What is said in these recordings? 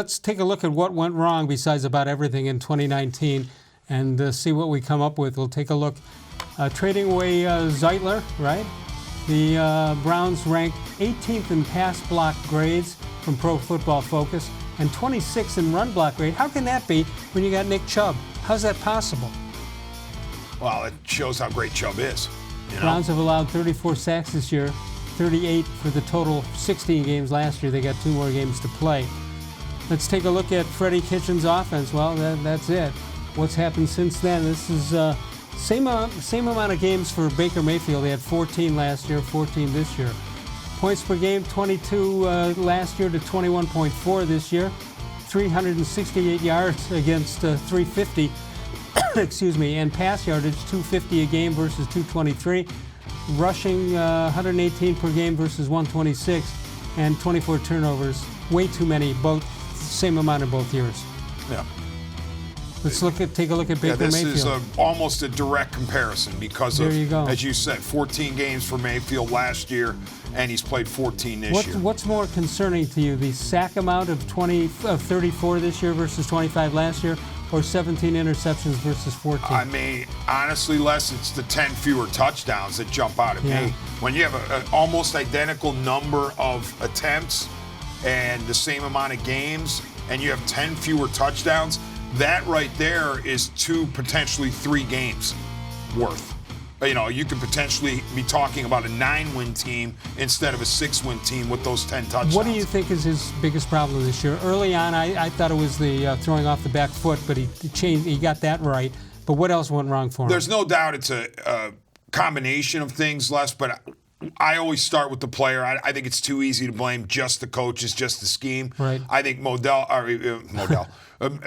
Let's take a look at what went wrong besides about everything in 2019 and see what we come up with. We'll take a look. Trading away Zeitler, right? The Browns ranked 18th in pass block grades from Pro Football Focus and 26th in run block grade. How can that be when you got Nick-Chubb? How's that possible? Well, it shows how great Chubb is. Browns have allowed 34 sacks this year, 38 for the total 16 games last year. They got 2 more games to play. Let's take a look at Freddie-Kitchens' offense. Well, that's it. What's happened since then? This is same amount of games for Baker-Mayfield. They had 14 last year, 14 this year. Points per game, 22 last year to 21.4 this year. 368 yards against 350. Excuse me, and pass yardage, 250 a game versus 223. Rushing 118 per game versus 126, and 24 turnovers. Way too many, both same amount in both years. Yeah. Let's take a look at Baker Mayfield. This is almost a direct comparison because there you go. As you said, 14 games for Mayfield last year, and he's played 14 this year. What's more concerning to you, the sack amount of 34 this year versus 25 last year, or 17 interceptions versus 14? I mean, honestly, Les, it's the 10 fewer touchdowns that jump out at me. When you have an almost identical number of attempts and the same amount of games, and you have 10 fewer touchdowns, that right there is 2, potentially 3 games worth. You know, you could potentially be talking about a 9-win team instead of a 6-win team with those 10 touchdowns. What do you think is his biggest problem this year? Early on, I thought it was the throwing off the back foot, but he changed. He got that right. But what else went wrong for him? There's no doubt it's a combination of things, Les, but I always start with the player. I think it's too easy to blame just the coaches, just the scheme. Right. I think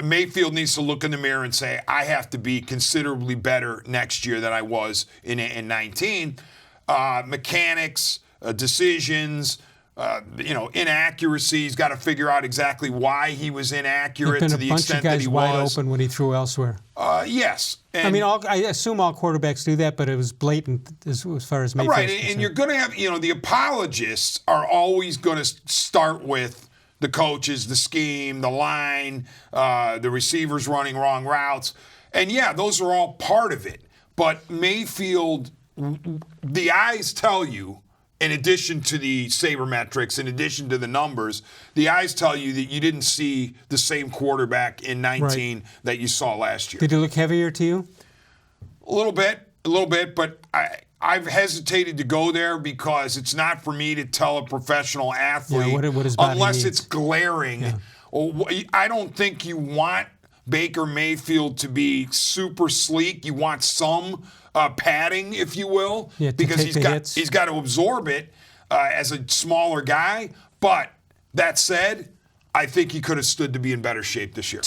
Mayfield needs to look in the mirror and say, I have to be considerably better next year than I was in 19. Mechanics, decisions, inaccuracies. Got to figure out exactly why he was inaccurate to the extent that he was. There's been a bunch of guys wide open when he threw elsewhere. Yes. And I mean, I assume all quarterbacks do that, but it was blatant as far as Mayfield's right, concerned. and you're going to have, the apologists are always going to start with the coaches, the scheme, the line, the receivers running wrong routes. And yeah, those are all part of it. But Mayfield, the eyes tell you, in addition to the sabermetrics, in addition to the numbers, the eyes tell you that you didn't see the same quarterback in 19 that you saw last year. Did he look heavier to you? A little bit, but I've hesitated to go there because it's not for me to tell a professional athlete what his body unless needs. it's glaring. Yeah. I don't think you want Baker Mayfield to be super sleek. You want some padding, if you will, because he's got to absorb it as a smaller guy. But that said, I think he could have stood to be in better shape this year.